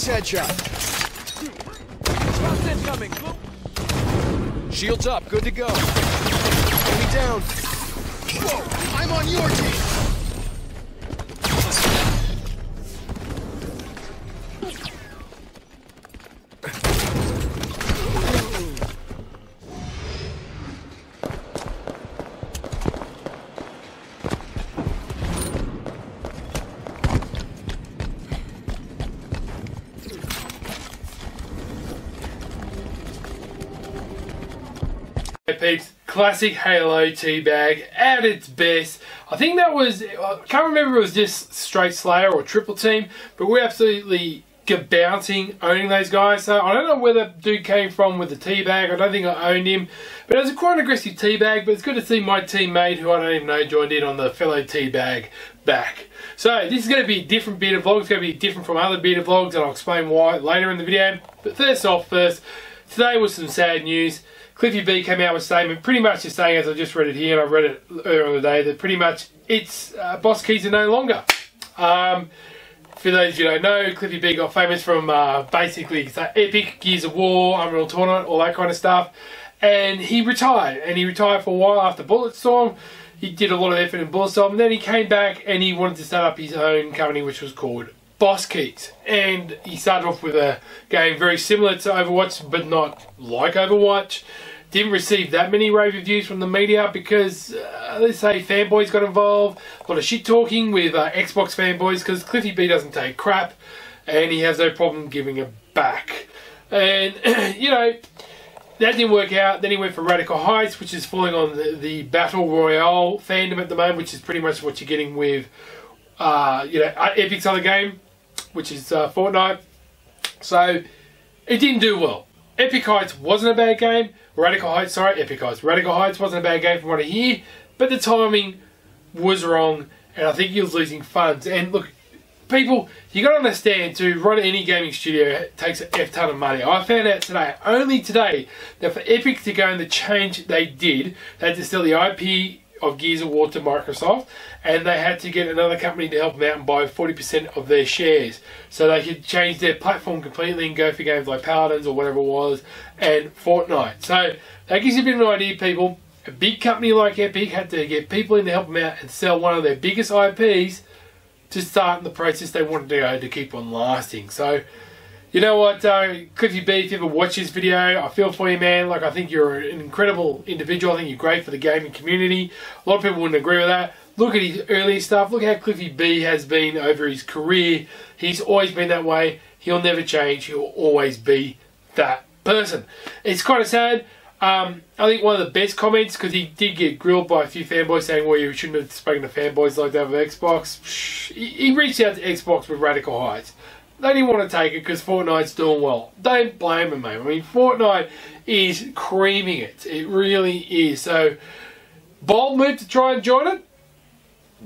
Nice headshot. Shots incoming. Shields up. Good to go. Enemy down. Whoa! I'm on your team. Hey peeps, classic Halo teabag at its best. I think that was, I can't remember if it was just straight Slayer or triple team, but we're absolutely bouncing, owning those guys. So I don't know where that dude came from with the teabag. I don't think I owned him, but it was quite an aggressive teabag. But it's good to see my teammate, who I don't even know, joined in on the fellow teabag back. So this is going to be a different beta vlog. It's going to be different from other beta vlogs, and I'll explain why later in the video. But first, today was some sad news. Cliffy B came out with a statement pretty much just saying, as I just read it here, and I read it earlier in the day, that pretty much it's Bosskeys are no longer. For those of you who don't know, Cliffy B got famous from basically Epic, Gears of War, Unreal Tournament, all that kind of stuff. And he retired. And he retired for a while after Bulletstorm. He did a lot of effort in Bulletstorm. And then he came back and he wanted to start up his own company, which was called Bosskeys. And he started off with a game very similar to Overwatch, but not like Overwatch. Didn't receive that many rave reviews from the media because, let's say, fanboys got involved. A lot of shit talking with Xbox fanboys because Cliffy B doesn't take crap and he has no problem giving it back. And, you know, that didn't work out. Then he went for Radical Heights, which is falling on the Battle Royale fandom at the moment, which is pretty much what you're getting with, you know, Epic's other game, which is Fortnite. So, it didn't do well. Epic Heights wasn't a bad game. Radical Heights wasn't a bad game from what I hear, but the timing was wrong, and I think he was losing funds. And look, people, you got to understand, to run any gaming studio it takes an F ton of money. I found out today, only today, that for Epic to go in the change they did, they had to sell the IP of Gears of War to Microsoft, and they had to get another company to help them out and buy 40% of their shares so they could change their platform completely and go for games like Paladins or whatever it was and Fortnite. So that gives you a bit of an idea, people. A big company like Epic had to get people in to help them out and sell one of their biggest IPs to start in the process they wanted to go to keep on lasting. So you know what, Cliffy B, if you ever watch this video, I feel for you, man. Like, I think you're an incredible individual. I think you're great for the gaming community. A lot of people wouldn't agree with that. Look at his early stuff. Look how Cliffy B has been over his career. He's always been that way. He'll never change. He'll always be that person. It's kind of sad. I think one of the best comments, because he did get grilled by a few fanboys saying, well, you shouldn't have spoken to fanboys like that with Xbox. He reached out to Xbox with Radical Heights. They didn't want to take it because Fortnite's doing well. Don't blame them, mate. I mean, Fortnite is creaming it. It really is. So, bold move to try and join it?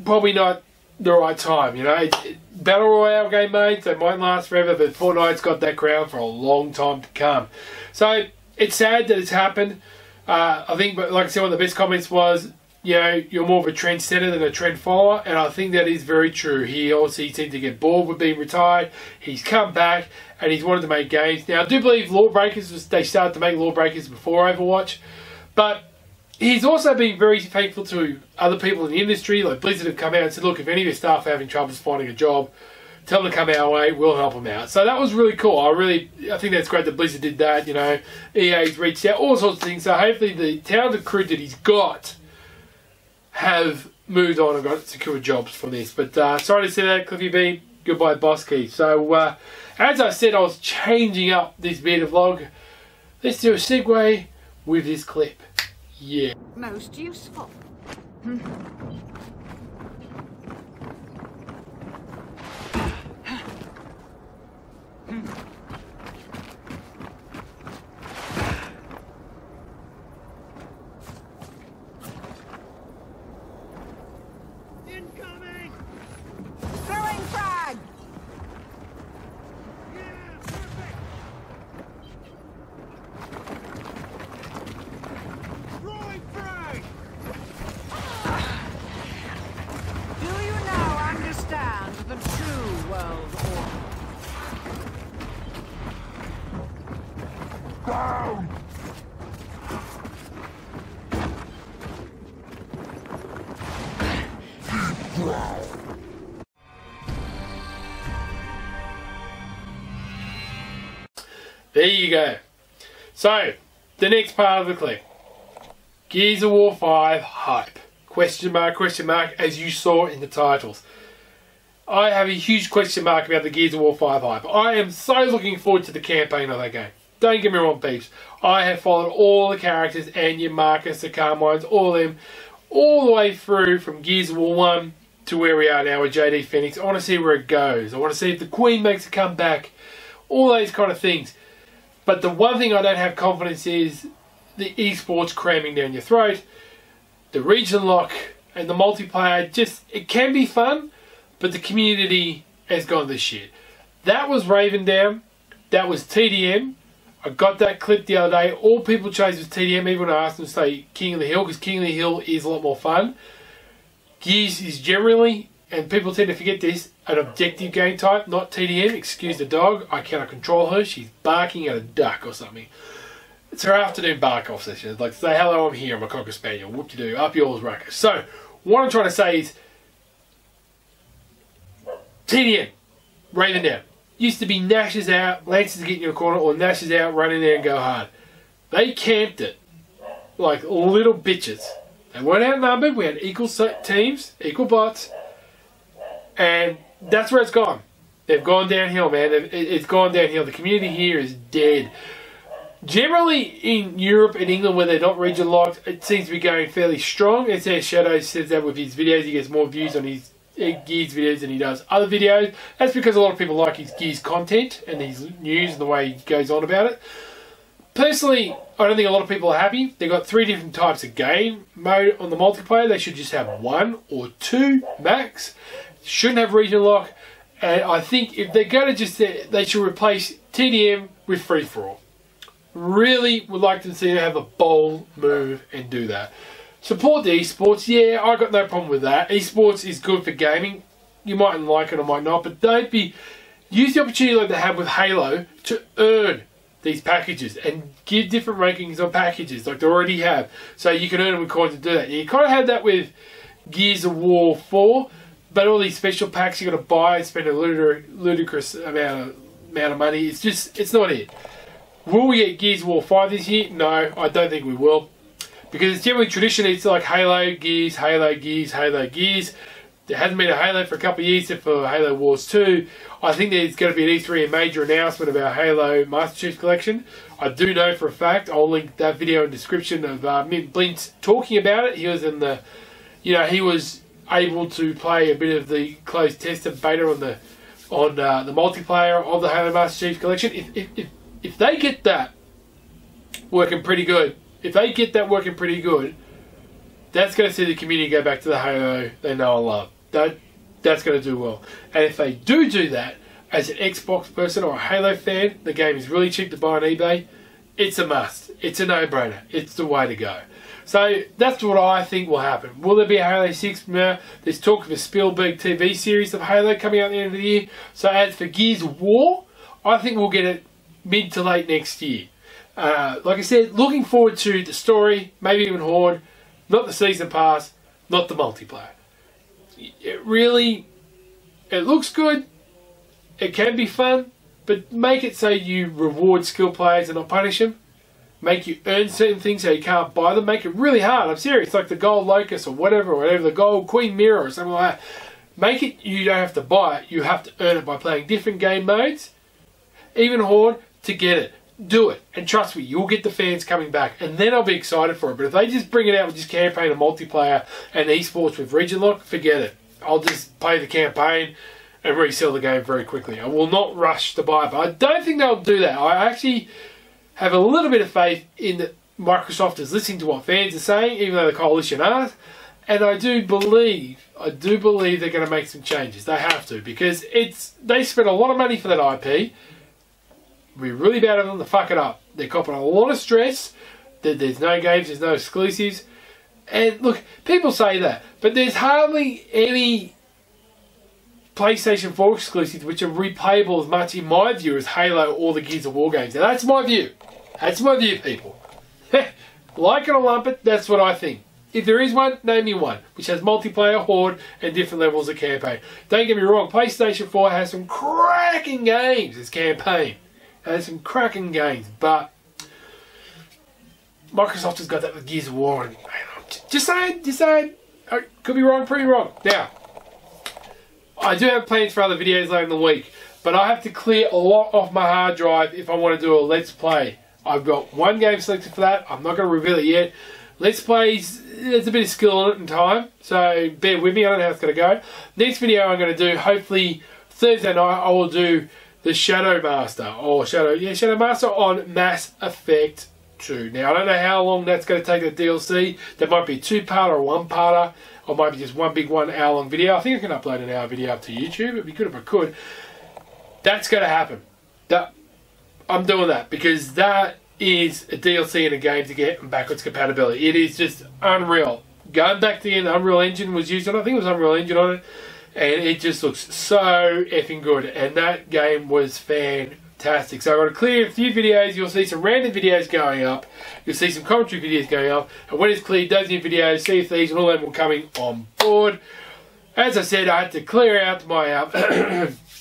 Probably not the right time, you know. Battle Royale game, mate. They might last forever, but Fortnite's got that crown for a long time to come. So, it's sad that it's happened. I think, but like I said, one of the best comments was, you know, you're more of a trend setter than a trend follower, and I think that is very true. He obviously seemed to get bored with being retired. He's come back and he's wanted to make games. Now, I do believe Lawbreakers, they started to make Lawbreakers before Overwatch, but he's also been very thankful to other people in the industry. Like Blizzard have come out and said, look, if any of your staff are having troubles finding a job, tell them to come our way, we'll help them out. So that was really cool. I think that's great that Blizzard did that, you know. EA's reached out, all sorts of things. So hopefully the talented crew that he's got have moved on and got secure jobs from this. But sorry to say that, Cliffy B. Goodbye, Bosskeys. So, as I said, I was changing up this beta vlog. Let's do a segue with this clip. Yeah. Most useful. Incoming! Throwing frag! Yeah, perfect! Throwing frag! Do you now understand the true world order? down! There you go. So, the next part of the clip. Gears of War 5 hype. Question mark, as you saw in the titles. I have a huge question mark about the Gears of War 5 hype. I am so looking forward to the campaign of that game. Don't get me wrong, peeps. I have followed all the characters, Anya, Marcus, the Carmines, all of them, all the way through from Gears of War 1 to where we are now with JD Phoenix. I want to see where it goes. I want to see if the Queen makes a comeback. All those kind of things. But the one thing I don't have confidence is the esports cramming down your throat. The region lock and the multiplayer, just, it can be fun, but the community has gone to shit. That was Raven Down. That was TDM. I got that clip the other day. All people chose was TDM, even when I asked them to say King of the Hill, because King of the Hill is a lot more fun. Gears is generally, and people tend to forget this, an objective game type, not TDM. Excuse the dog, I cannot control her. She's barking at a duck or something. It's her afternoon bark off session. It's like, say hello, I'm here, I'm a Cocker Spaniel. Whoop-de-doo, up yours, Ruckus. So, what I'm trying to say is, TDM, Raven Down. Used to be Nash's out, Lances get in your corner, or Nash's out, run in there and go hard. They camped it like little bitches. They weren't outnumbered, we had equal teams, equal bots, and that's where it's gone. They've gone downhill, man. It's gone downhill. The community here is dead. Generally, in Europe and England, where they're not region locked, it seems to be going fairly strong. It's there, Shadow says that with his videos, he gets more views on his Gears videos than he does other videos. That's because a lot of people like his Gears content and his news and the way he goes on about it. Personally, I don't think a lot of people are happy. They've got 3 different types of game mode on the multiplayer. They should just have 1 or 2 max. Shouldn't have region lock. And I think if they're going to just, they should replace TDM with free-for-all. Really would like to see them have a bold move and do that. Support the esports. Yeah, I got no problem with that. Esports is good for gaming. You might like it or might not, but don't be... Use the opportunity like they have with Halo to earn these packages and give different rankings on packages like they already have. So you can earn them with coins to do that. You kind of had that with Gears of War 4, but all these special packs you got to buy and spend a ludicrous amount of money. It's just, it's not it. Will we get Gears of War 5 this year? No, I don't think we will. Because it's generally tradition, it's like Halo, Gears, Halo, Gears, Halo, Gears. There hasn't been a Halo for a couple of years except for Halo Wars 2. I think there's going to be an E3 a major announcement about Halo Master Chief Collection. I do know for a fact, I'll link that video in the description of Mint Blintz talking about it. He was in the, he was able to play a bit of the closed test and beta on the multiplayer of the Halo Master Chief Collection. If they get that working pretty good, that's going to see the community go back to the Halo they know and love. That's going to do well. And if they do that, as an Xbox person or a Halo fan, the game is really cheap to buy on eBay. It's a must. It's a no-brainer. It's the way to go. So that's what I think will happen. Will there be a Halo 6? No. There's talk of a Spielberg TV series of Halo coming out at the end of the year. So as for Gears of War, I think we'll get it mid to late next year. Like I said, looking forward to the story, maybe even Horde, not the season pass, not the multiplayer. It looks good, it can be fun, but make it so you reward skill players and not punish them. Make you earn certain things so you can't buy them. Make it really hard, I'm serious, like the gold locust or whatever, the gold queen mirror or something like that. Make it you don't have to buy it, you have to earn it by playing different game modes, even Horde, to get it. Do it, and trust me, you'll get the fans coming back, and then I'll be excited for it. But if they just bring it out with this campaign and multiplayer and esports with region lock, forget it. I'll just play the campaign and resell the game very quickly. I will not rush to buy it, but I don't think they'll do that. I actually have a little bit of faith in that Microsoft is listening to what fans are saying, even though the coalition aren't. And I do believe they're going to make some changes. They have to, because they spent a lot of money for that IP. We're really bad of them to fuck it up. They're copping a lot of stress. There's no games, there's no exclusives. And look, people say that, but there's hardly any PlayStation 4 exclusives which are replayable as much, in my view, as Halo or the Gears of War games. Now that's my view. That's my view, people. Like it or lump it, that's what I think. If there is one, name me one, which has multiplayer, horde, and different levels of campaign. Don't get me wrong, PlayStation 4 has some cracking games as campaign. It has some cracking games, but Microsoft has got that with Gears of War. And just saying. I could be wrong, pretty wrong. Now, I do have plans for other videos later in the week, but I have to clear a lot off my hard drive if I want to do a Let's Play. I've got one game selected for that. I'm not going to reveal it yet. Let's Plays, there's a bit of skill on it and time, so bear with me. I don't know how it's going to go. Next video I'm going to do, hopefully Thursday night, I will do the Shadow Master on Mass Effect 2. Now, I don't know how long that's going to take the DLC. That might be a 2-parter or 1-parter, or might be just one big 1 hour long video. I think I can upload an hour video up to YouTube. It'd be good if I could. That's going to happen. I'm doing that because that is a DLC in a game to get backwards compatibility. It is just unreal. Going back to the Unreal Engine was used on, I think it was Unreal Engine on it, and it just looks so effing good. And that game was fantastic. So I've got to clear a few videos. You'll see some random videos going up. You'll see some commentary videos going up. And when it's cleared, those new videos, see if these and all them will coming on board. As I said, I had to clear out my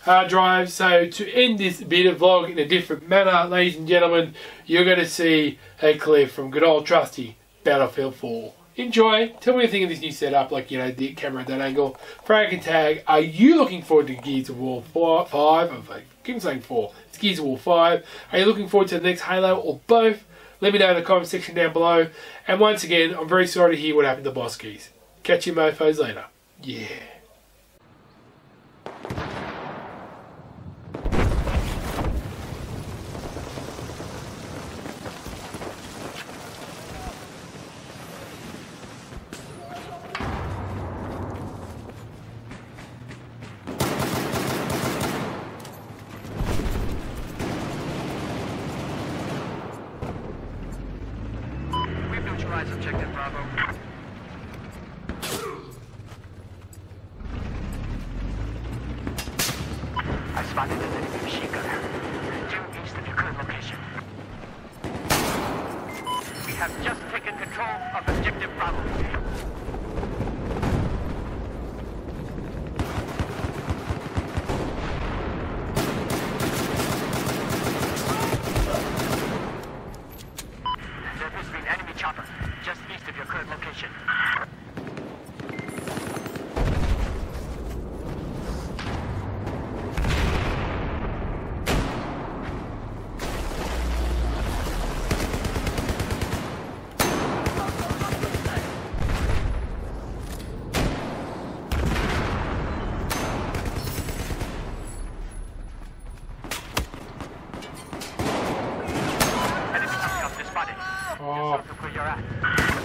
hard drive. So to end this bit of vlog in a different manner, ladies and gentlemen, you're going to see a clip from good old trusty Battlefield 4. Enjoy. Tell me what you think of this new setup, like, you know, the camera at that angle. Frag and tag. Are you looking forward to Gears of War 5? I keep saying 4. It's Gears of War 5. Are you looking forward to the next Halo or both? Let me know in the comment section down below. And once again, I'm very sorry to hear what happened to Bosskeys. Catch you mofos later. Yeah. Objective Bravo. I spotted an enemy machine gunner. Due east of your current location. We have just taken control of Objective Bravo. Chopper, just east of your current location. Enemy helicopter spotted. Just where you're at.